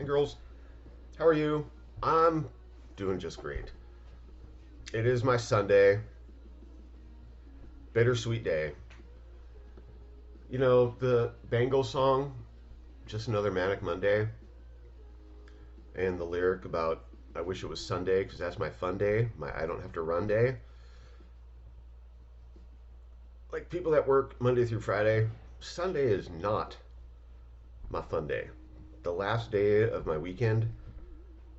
girls. How are you? I'm doing just great. It is my Sunday, bittersweet day. You know, the Bangle song, Just Another Manic Monday, and the lyric about I wish it was Sunday because that's my fun day, my I don't have to run day. Like people that work Monday through Friday, Sunday is not my fun day. The last day of my weekend,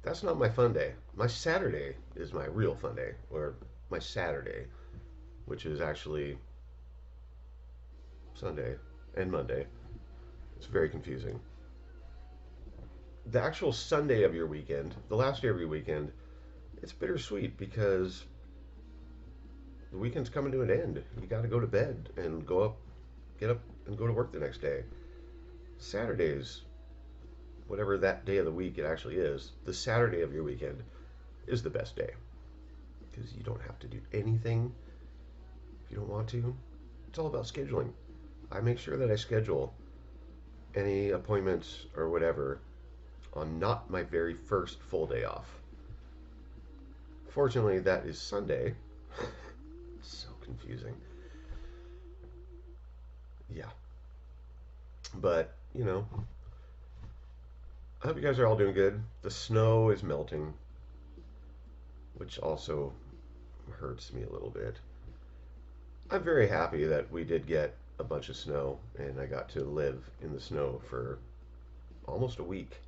that's not my fun day. My Saturday is my real fun day, or my Saturday, which is actually Sunday and Monday. It's very confusing. The actual Sunday of your weekend, the last day of your weekend, it's bittersweet because the weekend's coming to an end. You got to go to bed and get up and go to work the next day. Saturdays, whatever that day of the week it actually is, the Saturday of your weekend is the best day because you don't have to do anything if you don't want to. It's all about scheduling. I make sure that I schedule any appointments or whatever on not my very first full day off. Fortunately, that is Sunday. So confusing. Yeah. But, I hope you guys are all doing good. The snow is melting, which also hurts me a little bit. I'm very happy that we did get a bunch of snow and I got to live in the snow for almost a week.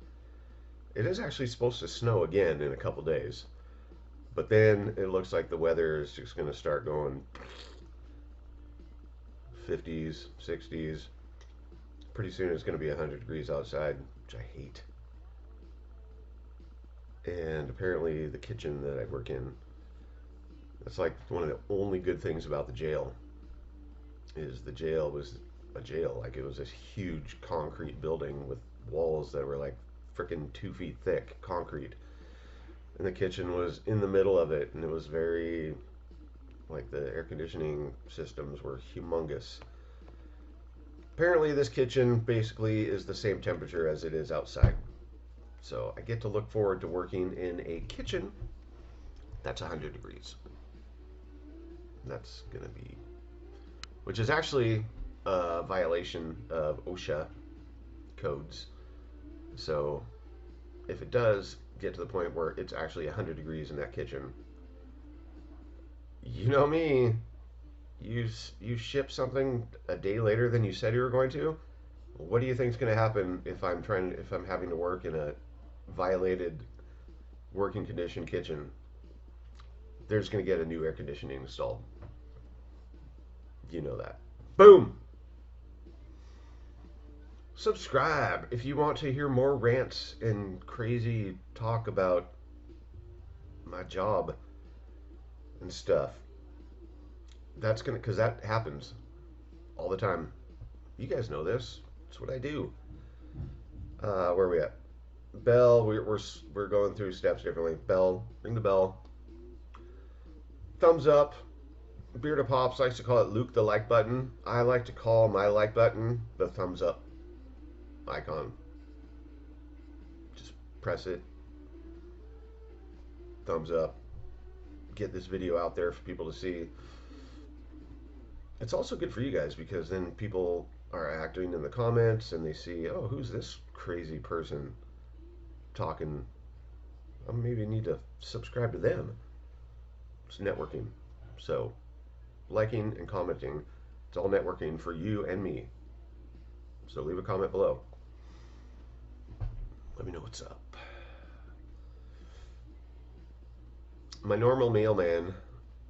It is actually supposed to snow again in a couple days, but then it looks like the weather is just going to start going 50s, 60s. Pretty soon it's going to be 100 degrees outside, which I hate. And apparently the kitchen that I work in, that's like one of the only good things about the jail is the jail was a jail. Like it was this huge concrete building with walls that were like freaking 2 feet thick concrete. And the kitchen was in the middle of it, and it was very, like the air conditioning systems were humongous. Apparently, this kitchen basically is the same temperature as it is outside. So I get to look forward to working in a kitchen that's 100 degrees. That's going to be, which is actually a violation of OSHA codes. So if it does get to the point where it's actually 100 degrees in that kitchen, you know me, you ship something a day later than you said you were going to. What do you think is going to happen if I'm having to work in a violated working condition kitchen? There's going to get a new air conditioning installed. You know that. Boom. Subscribe if you want to hear more rants and crazy talk about my job and stuff. That's gonna, because that happens all the time. You guys know this. It's what I do. Where are we at? Bell. We're going through steps differently. Bell. Ring the bell. Thumbs up. Beard of Pops likes to call it Luke the like button. I like to call my like button the thumbs up icon. Just press it. Thumbs up. Get this video out there for people to see. It's also good for you guys because then people are acting in the comments and they see, oh, who's this crazy person talking? I maybe need to subscribe to them. It's networking. So, liking and commenting, it's all networking for you and me. So leave a comment below. Let me know what's up. My normal mailman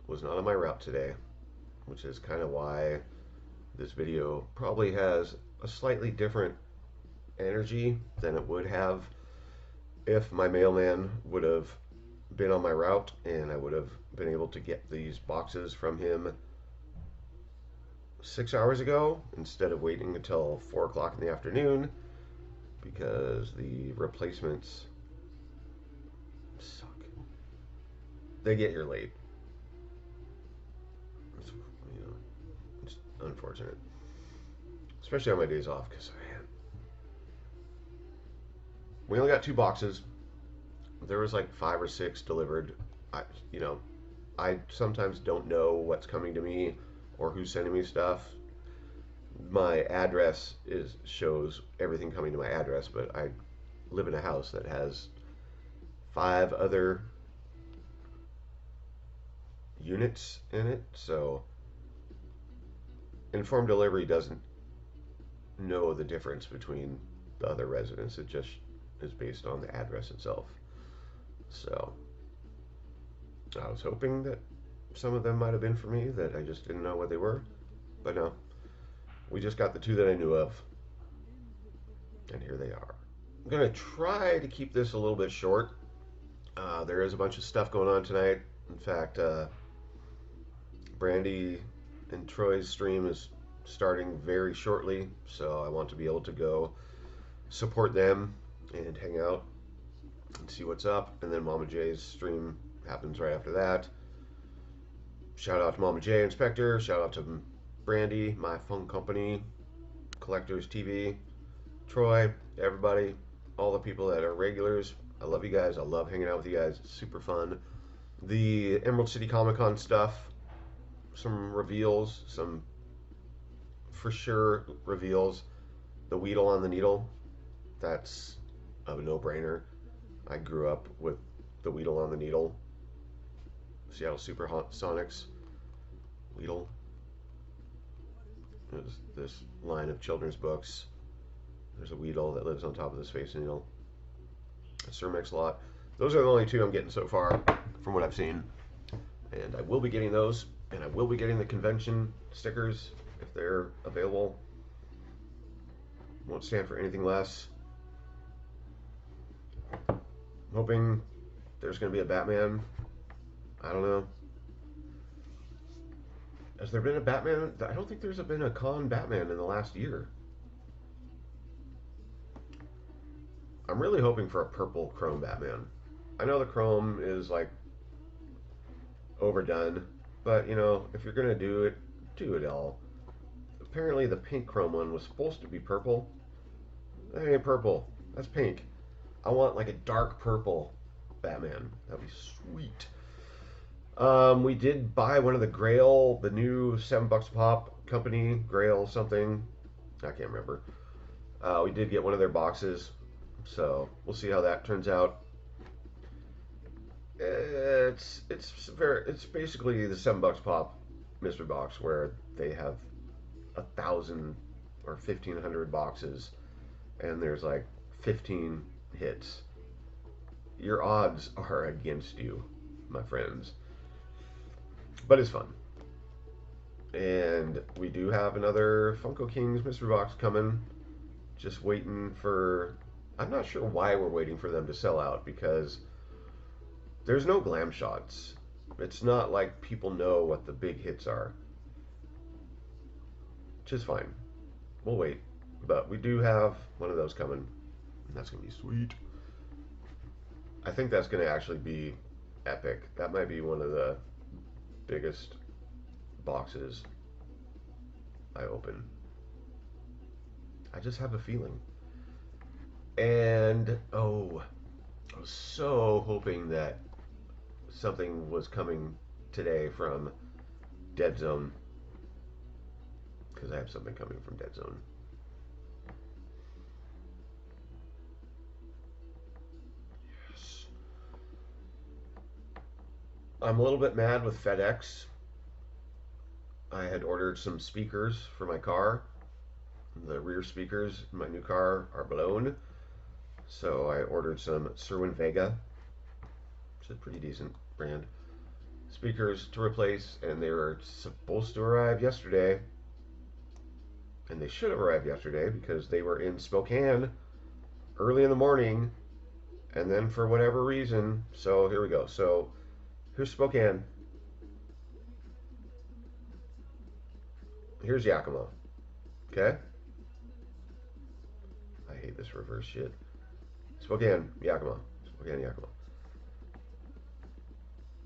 was not on my route today, which is kind of why this video probably has a slightly different energy than it would have if my mailman would have been on my route and I would have been able to get these boxes from him 6 hours ago instead of waiting until 4 o'clock in the afternoon because the replacements suck. They get here late. It's unfortunate, especially on my days off because man, We only got 2 boxes. There was like 5 or 6 delivered. I, you know, I sometimes don't know what's coming to me or who's sending me stuff. My address is shows everything coming to my address, but I live in a house that has 5 other units in it, so informed delivery doesn't know the difference between the other residents. It just is based on the address itself. So I was hoping that some of them might have been for me, that I just didn't know what they were. But no, we just got the 2 that I knew of, and here they are. I'm going to try to keep this a little bit short. There is a bunch of stuff going on tonight. In fact, Brandy and Troy's stream is starting very shortly, so I want to be able to go support them and hang out and see what's up. And then Mama J's stream happens right after that. Shout out to Mama J Inspector. Shout out to Brandy, My Fun Company, Collectors TV, Troy, everybody, all the people that are regulars. I love you guys. I love hanging out with you guys. It's super fun. The Emerald City Comic Con stuff, some reveals, some for sure reveals. The Weedle on the Needle, that's a no-brainer. I grew up with the Weedle on the Needle. Seattle Supersonics Weedle. There's this line of children's books. There's a Weedle that lives on top of the Space Needle. A Sir Mix-a-Lot. Those are the only 2 I'm getting so far from what I've seen. And I will be getting those. And I will be getting the convention stickers if they're available. Won't stand for anything less. I'm hoping there's going to be a Batman. I don't know. Has there been a Batman? I don't think there's been a con Batman in the last year. I'm really hoping for a purple chrome Batman. I know the chrome is like overdone, but you know, if you're gonna do it all. Apparently the pink chrome one was supposed to be purple. That ain't purple. That's pink. I want like a dark purple Batman. That'd be sweet. We did buy one of the Grail, the new $7 pop company, Grail something. I can't remember. We did get one of their boxes. So we'll see how that turns out. It's basically the $7 pop mystery box where they have 1,000 or 1,500 boxes, and there's like 15 hits. Your odds are against you, my friends. But it's fun. And we do have another Funko Kings mystery box coming. Just waiting for. I'm not sure why we're waiting for them to sell out, because there's no glam shots. It's not like people know what the big hits are. Which is fine. We'll wait. But we do have one of those coming. And that's going to be sweet. I think that's going to actually be epic. That might be one of the biggest boxes I open. I just have a feeling. And, oh, I was so hoping that something was coming today from Dead Zone, because I have something coming from Dead Zone. Yes. I'm a little bit mad with FedEx. I had ordered some speakers for my car. The rear speakers in my new car are blown. So I ordered some Cerwin Vega, which is a pretty decent brand, speakers to replace, and they were supposed to arrive yesterday. And they should have arrived yesterday because they were in Spokane early in the morning, and then for whatever reason, so here we go. So here's Spokane. Here's Yakima. Okay? I hate this reverse shit. Spokane, Yakima. Spokane, Yakima.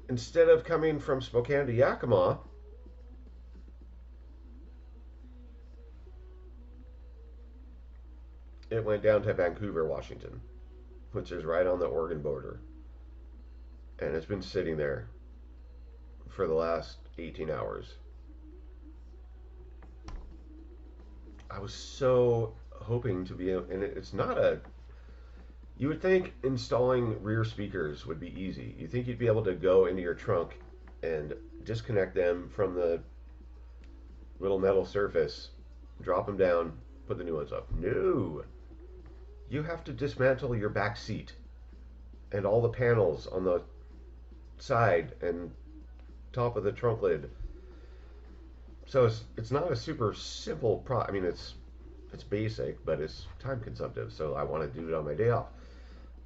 Instead of coming from Spokane to Yakima, it went down to Vancouver, Washington. which is right on the Oregon border. And it's been sitting there for the last 18 hours. I was so hoping to be able, and it's not a, you would think installing rear speakers would be easy. You think you'd be able to go into your trunk and disconnect them from the little metal surface, drop them down, put the new ones up. No! You have to dismantle your back seat and all the panels on the side and top of the trunk lid. So it's not a super simple I mean, it's basic, but it's time consumptive. So I want to do it on my day off.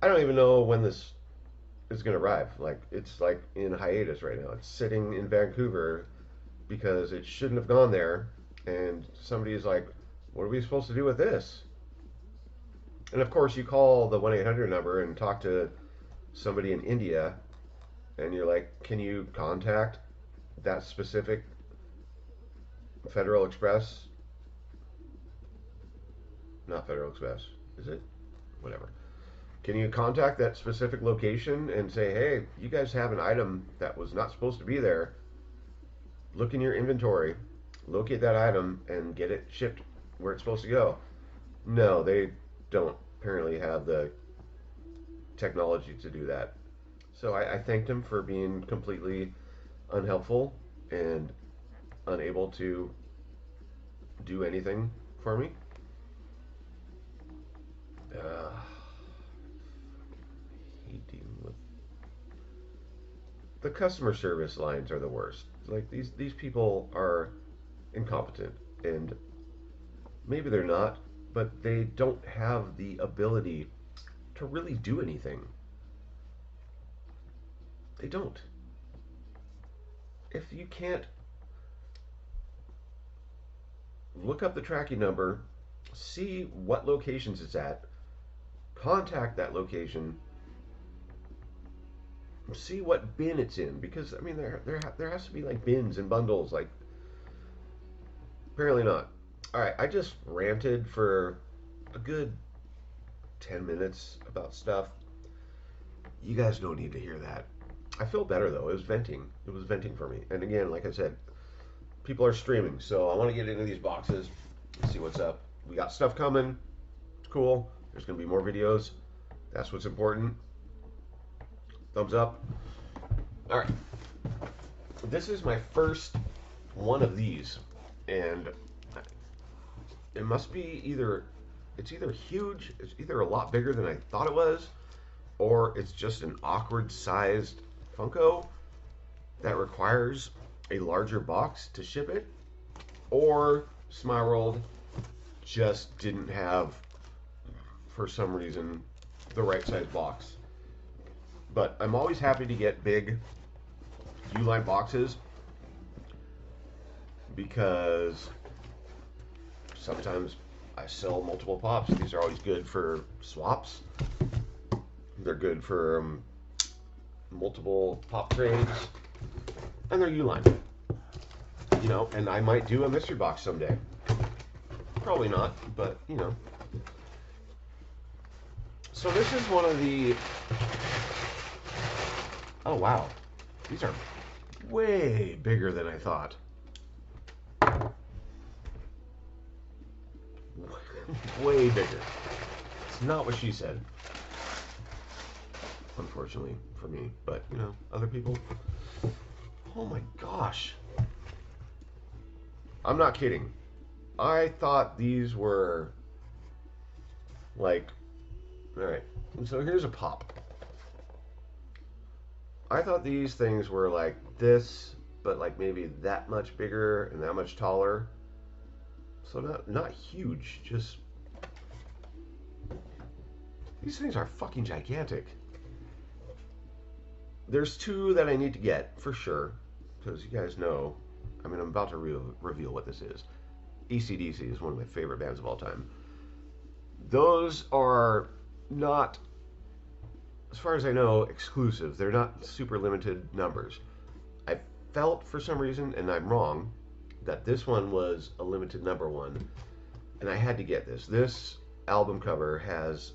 I don't even know when this is going to arrive. Like, it's like in hiatus right now. It's sitting in Vancouver because it shouldn't have gone there. And somebody's like, what are we supposed to do with this? And of course, you call the 1-800 number and talk to somebody in India, and you're like, can you contact that specific Federal Express? Not Federal Express, is it? Whatever. Can you contact that specific location and say, hey, you guys have an item that was not supposed to be there? Look in your inventory, locate that item, and get it shipped where it's supposed to go. No, they don't apparently have the technology to do that. So I thanked him for being completely unhelpful and unable to do anything for me. Hate dealing with the customer service lines are the worst. Like, these people are incompetent, and maybe they're not, but they don't have the ability to really do anything. They don't. If you can't look up the tracking number, see what locations it's at, contact that location, see what bin it's in, because I mean there has to be like bins and bundles. Like, apparently not. All right, I just ranted for a good 10 minutes about stuff. You guys don't need to hear that. I feel better though. It was venting. It was venting for me. And again, like I said, people are streaming, so I want to get into these boxes and see what's up. We got stuff coming. It's cool. There's going to be more videos. That's what's important. Thumbs up. All right. This is my first one of these, and it must be it's either huge, it's either a lot bigger than I thought it was, or it's just an awkward sized Funko that requires a larger box to ship it, or Smile World just didn't have, for some reason, the right size box. But I'm always happy to get big Uline boxes because sometimes I sell multiple pops. These are always good for swaps. They're good for multiple pop trades, and they're Uline. You know, and I might do a mystery box someday. Probably not, but you know. So this is one of the. Oh wow, these are way bigger than I thought. Way bigger. It's not what she said. Unfortunately for me, but you know, other people. Oh my gosh. I'm not kidding. I thought these were like, alright, so here's a pop. I thought these things were like this, but like maybe that much bigger and that much taller. So not huge, just these things are fucking gigantic. There's two that I need to get for sure, because you guys know, I mean, I'm about to reveal what this is. AC/DC is one of my favorite bands of all time. Those are not, as far as I know, exclusive. They're not super limited numbers. I felt for some reason, and I'm wrong, that this one was a limited number one, and I had to get this. This album cover has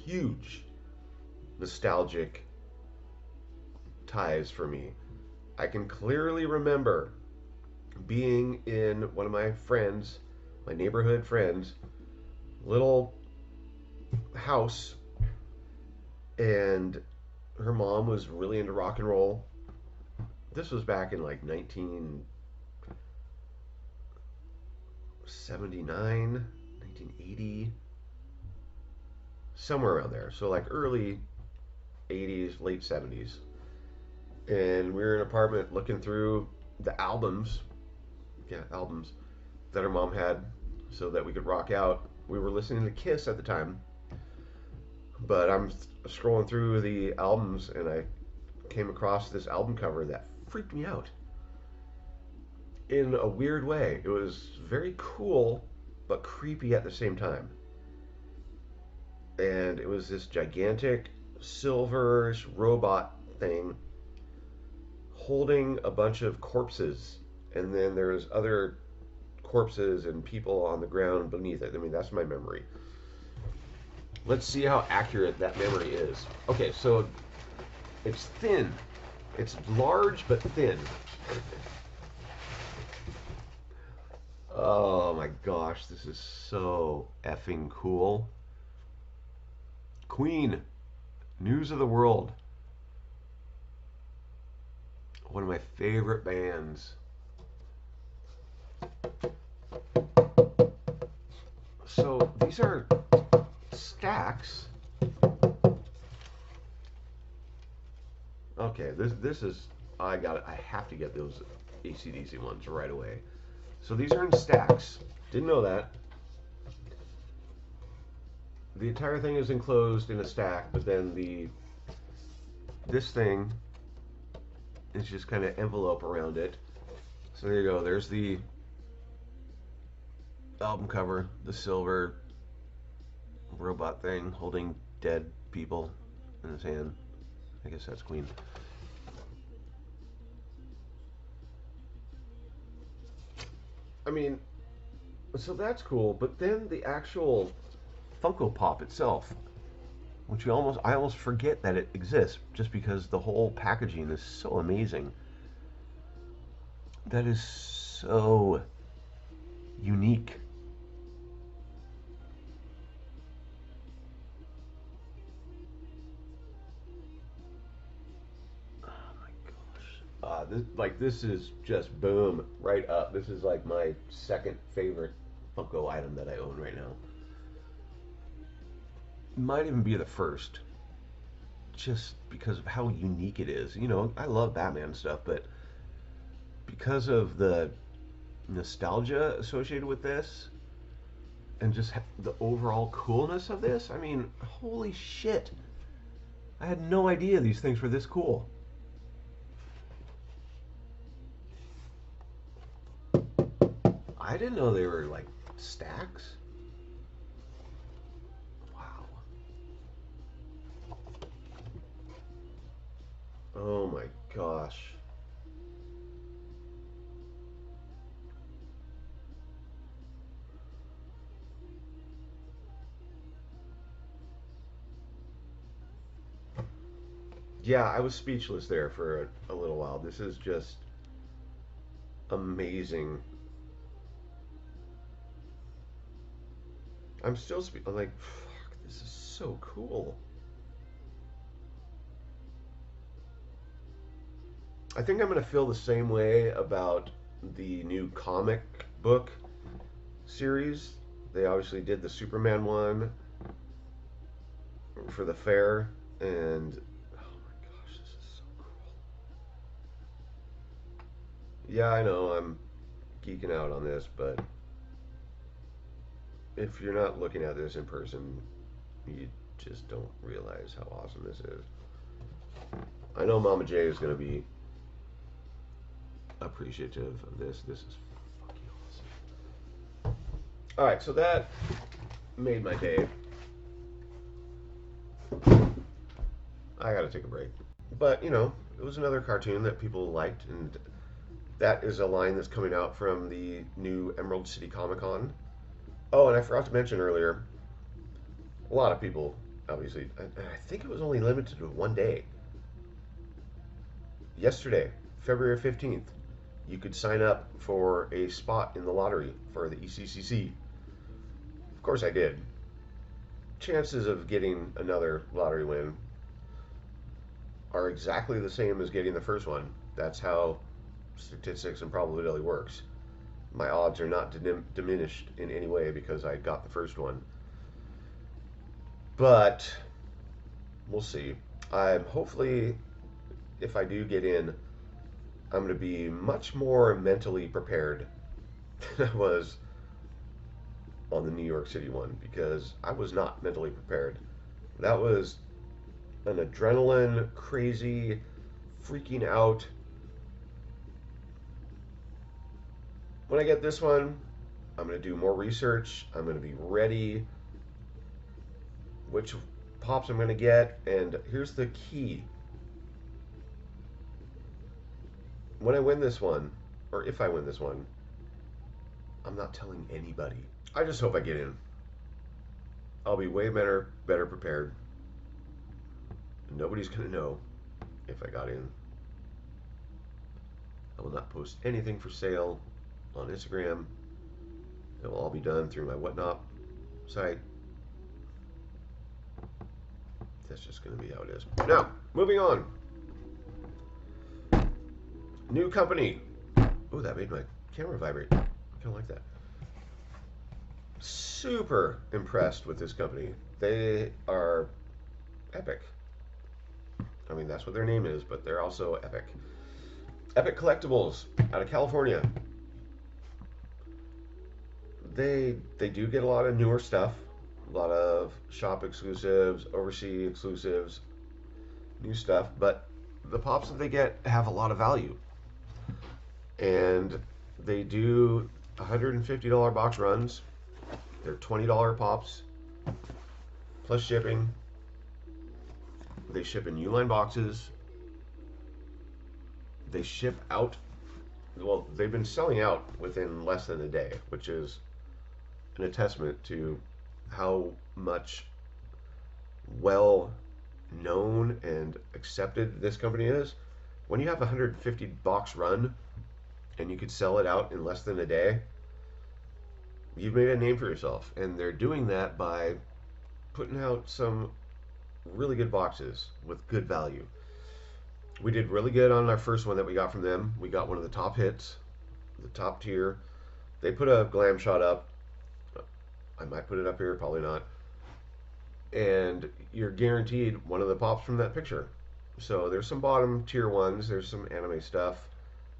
huge nostalgic ties for me. I can clearly remember being in one of my friends, my neighborhood friends, little house, and her mom was really into rock and roll. This was back in like 1979, 1980, somewhere around there. So like early 80s, late 70s. And we were in an apartment looking through the albums, yeah, albums that her mom had so that we could rock out. We were listening to Kiss at the time, but I'm scrolling through the albums and I came across this album cover that freaked me out in a weird way. It was very cool, but creepy at the same time. And it was this gigantic silverish robot thing holding a bunch of corpses, and then there's other corpses and people on the ground beneath it. I mean, that's my memory. Let's see how accurate that memory is. Okay, so it's thin. It's large but thin. Oh my gosh, this is so effing cool. Queen, News of the World. One of my favorite bands. So these are stacks. Okay, this is I got it. I have to get those AC/DC ones right away. So these are in stacks. Didn't know that. The entire thing is enclosed in a stack, but then this thing is just kind of envelope around it. So there you go. There's the album cover, the silver robot thing holding dead people in his hand. I guess that's Queen. I mean, so that's cool, but then the actual Funko Pop itself, which I almost forget that it exists just because the whole packaging is so amazing. That is so unique. Oh my gosh. This is just boom, right up. This is like my second favorite Funko item that I own right now. Might even be the first, just because of how unique it is. You know, I love Batman stuff, but because of the nostalgia associated with this and just the overall coolness of this, I mean, holy shit. I had no idea these things were this cool. I didn't know they were like stacks. Wow. Oh my gosh. Yeah, I was speechless there for a little while. This is just amazing. I'm like, fuck, this is so cool. I think I'm going to feel the same way about the new comic book series. They obviously did the Superman one for the fair, and oh my gosh, this is so cool. Yeah, I know I'm geeking out on this, but if you're not looking at this in person, you just don't realize how awesome this is. I know Mama J is going to be appreciative of this. This is fucking awesome. Alright, so that made my day. I gotta take a break. But, you know, it was another cartoon that people liked, and that is a line that's coming out from the new Emerald City Comic Con. Oh, and I forgot to mention earlier, a lot of people obviously, I think it was only limited to one day. Yesterday, February 15th, you could sign up for a spot in the lottery for the ECCC. Of course, I did. Chances of getting another lottery win are exactly the same as getting the first one. That's how statistics and probability works. My odds are not diminished in any way because I got the first one. But we'll see. I'm hopefully, if I do get in, I'm going to be much more mentally prepared than I was on the New York City one because I was not mentally prepared. That was an adrenaline, crazy, freaking out. When I get this one, I'm going to do more research. I'm going to be ready. Which pops I'm going to get. And here's the key. When I win this one, or if I win this one, I'm not telling anybody. I just hope I get in. I'll be way better prepared. Nobody's going to know if I got in. I will not post anything for sale on Instagram. It will all be done through my Whatnot site. That's just going to be how it is. Now, moving on. New company. Oh, that made my camera vibrate. I kind of like that. Super impressed with this company. They are epic. I mean, that's what their name is, but they're also epic. Epic Collectibles out of California. They do get a lot of newer stuff, a lot of shop exclusives, overseas exclusives, new stuff, but the pops that they get have a lot of value. And they do $150 box runs. They're $20 pops plus shipping. They ship in Uline boxes. They ship out. Well, they've been selling out within less than a day, which is an testament to how much well known and accepted this company is. When you have a 150 box run and you could sell it out in less than a day, you've made a name for yourself. And they're doing that by putting out some really good boxes with good value. We did really good on our first one that we got from them. We got one of the top hits, the top tier. They put a glam shot up. I might put it up here, probably not. And you're guaranteed one of the pops from that picture. So there's some bottom tier ones. There's some anime stuff.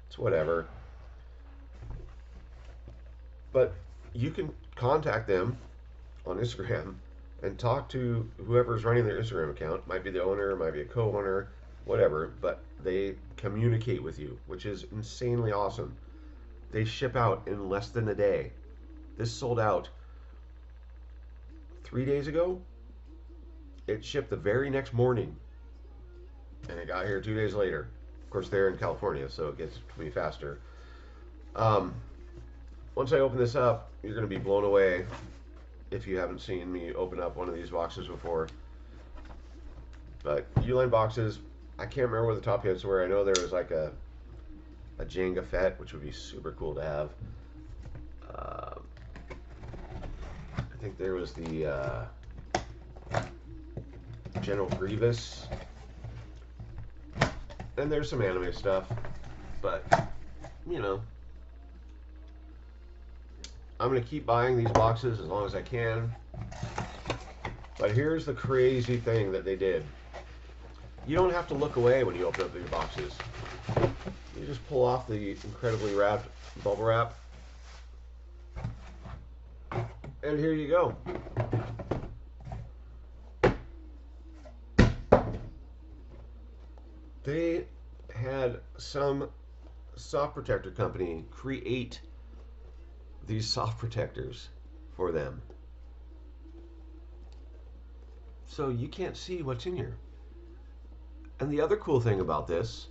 It's whatever. But you can contact them on Instagram and talk to whoever's running their Instagram account. Might be the owner, might be a co-owner, whatever. But they communicate with you, which is insanely awesome. They ship out in less than a day. This sold out 3 days ago. It shipped the very next morning, and it got here 2 days later. Of course, they're in California, so it gets to me faster. Once I open this up, you're going to be blown away if you haven't seen me open up one of these boxes before. But Uline boxes, I can't remember where the top hits were. I know there was like a Jenga Fett, which would be super cool to have. I think there was the General Grievous. And there's some anime stuff. But, you know, I'm going to keep buying these boxes as long as I can. But here's the crazy thing that they did. You don't have to look away when you open up these boxes. You just pull off the incredibly wrapped bubble wrap. And here you go. They had some soft protector company create these soft protectors for them. So you can't see what's in here. And the other cool thing about this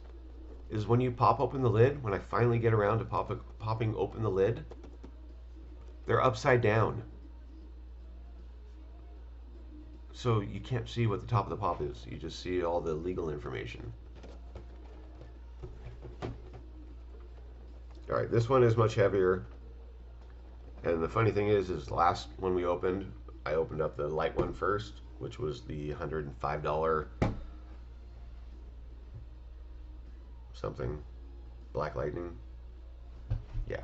is when you pop open the lid, when I finally get around to popping open the lid, they're upside down. So you can't see what the top of the pop is. You just see all the legal information. All right, this one is much heavier. And the funny thing is last when we opened, I opened up the light one first, which was the $105 something Black Lightning. Yeah,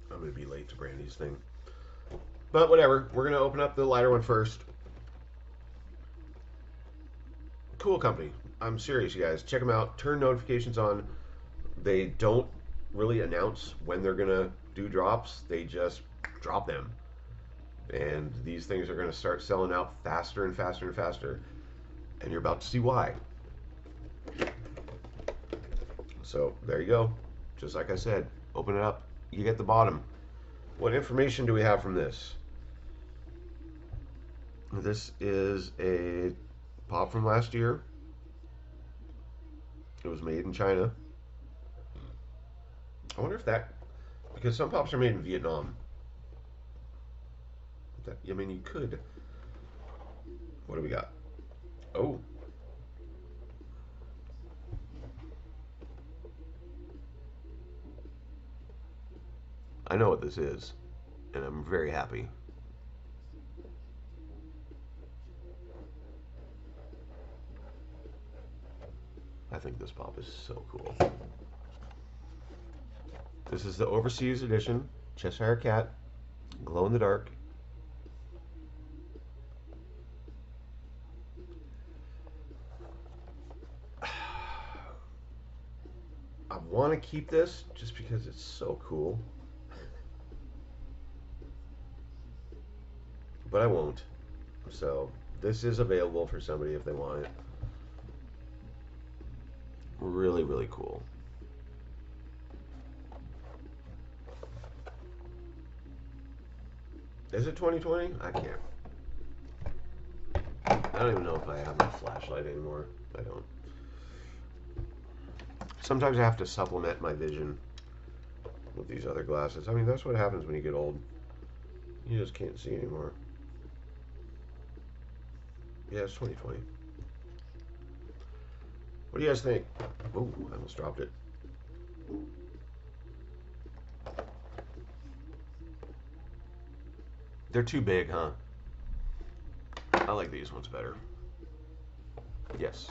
I'm gonna be late to Brandy's thing, but whatever. We're gonna open up the lighter one first. Cool company. I'm serious, you guys. Check them out. Turn notifications on. They don't really announce when they're gonna do drops. They just drop them, and these things are gonna start selling out faster and faster and faster. And you're about to see why. So there you go. Just like I said, open it up. You get the bottom. What information do we have from this? This is a pop from last year. It was made in China. I wonder if that, because some pops are made in Vietnam. I mean, you could. What do we got? Oh. I know what this is, and I'm very happy. I think this pop is so cool. This is the Overseas Edition, Cheshire Cat, glow in the dark. I want to keep this just because it's so cool. But I won't. So this is available for somebody if they want it. Really, really cool. Is it 2020? I can't. I don't even know if I have my flashlight anymore. I don't. Sometimes I have to supplement my vision with these other glasses. I mean, that's what happens when you get old. You just can't see anymore. Yeah, it's 2020. What do you guys think? Oh, I almost dropped it. They're too big, huh? I like these ones better. Yes.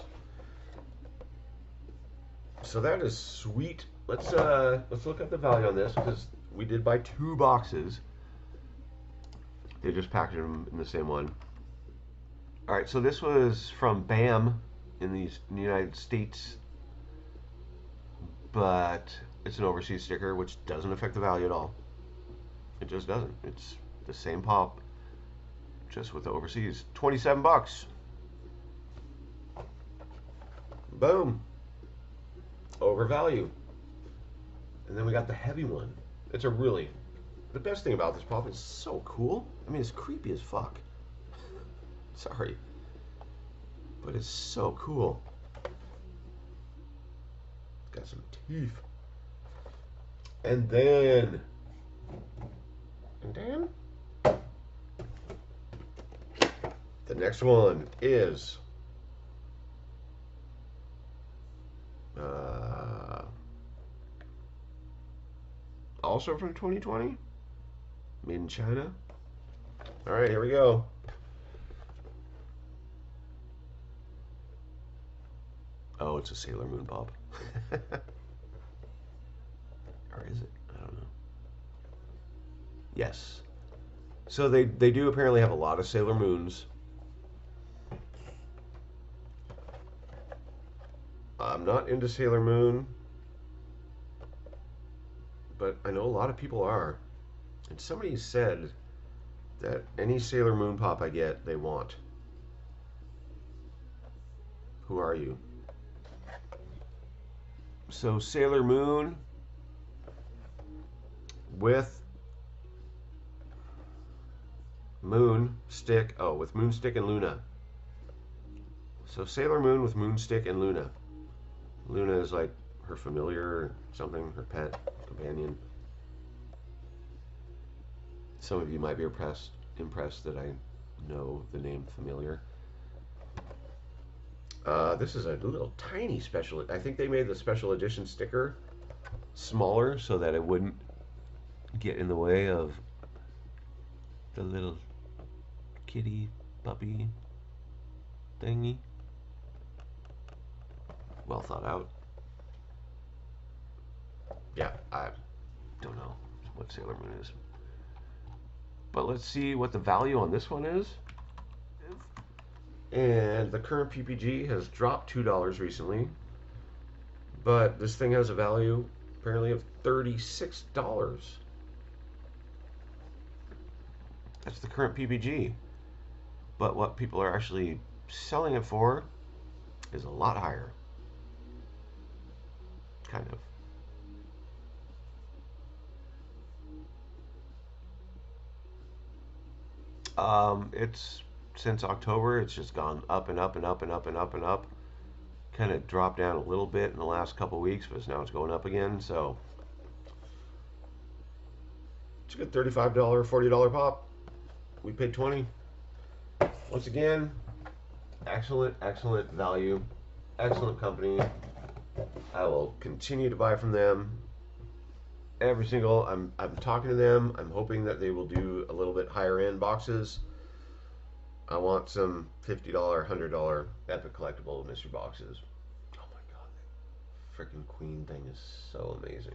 So that is sweet. Let's look up the value on this because we did buy 2 boxes. They just packaged them in the same one. All right, so this was from BAM in the United States, but it's an overseas sticker, which doesn't affect the value at all. It just doesn't. It's the same pop, just with the overseas. 27 bucks. Boom. Overvalue. And then we got the heavy one. It's a really, the best thing about this pop is so cool. I mean, it's creepy as fuck. Sorry. But it's so cool. It's got some teeth. And then the next one is also from 2020, made in China. All right, here we go. Oh, it's a Sailor Moon pop. Or is it? I don't know. Yes. So they do apparently have a lot of Sailor Moons. I'm not into Sailor Moon, but I know a lot of people are. And somebody said that any Sailor Moon pop I get, they want. Who are you? So Sailor Moon with Moonstick. Oh, with Moonstick and Luna. So Sailor Moon with Moonstick and Luna. Luna is like her familiar or something, her pet companion. Some of you might be impressed that I know the name familiar. This is a little tiny special. I think they made the special edition sticker smaller so that it wouldn't get in the way of the little kitty puppy thingy. Well thought out. Yeah, I don't know what Sailor Moon is. But let's see what the value on this one is. And the current PPG has dropped $2 recently. But this thing has a value apparently of $36. That's the current PPG. But what people are actually selling it for is a lot higher. Kind of. It's since October, it's just gone up and up and up and up and up and up. Kind of dropped down a little bit in the last couple weeks, but now it's going up again. So it's a good $35, $40 pop. We paid 20. Once again, excellent, excellent value, excellent company. I will continue to buy from them. Every single, I'm talking to them. I'm hoping that they will do a little bit higher end boxes. I want some $50, $100 Epic Collectible mystery boxes. Oh my god, that freaking Queen thing is so amazing.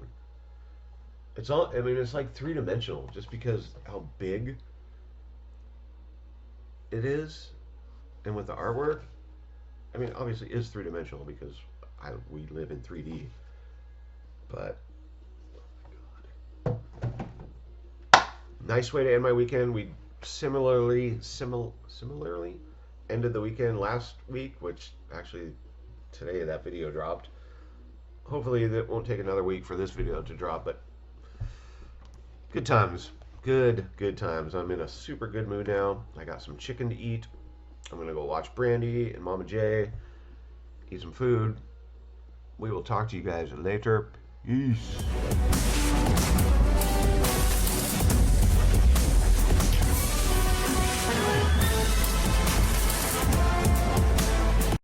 It's all, I mean, it's like three-dimensional just because how big it is, and with the artwork. I mean, obviously it is three-dimensional because we live in 3D, but nice way to end my weekend. We similarly ended the weekend last week, which actually today that video dropped. Hopefully that won't take another week for this video to drop, but good times. Good times. I'm in a super good mood now. I got some chicken to eat. I'm gonna go watch Brandy and Mama J, eat some food. We will talk to you guys later. Peace.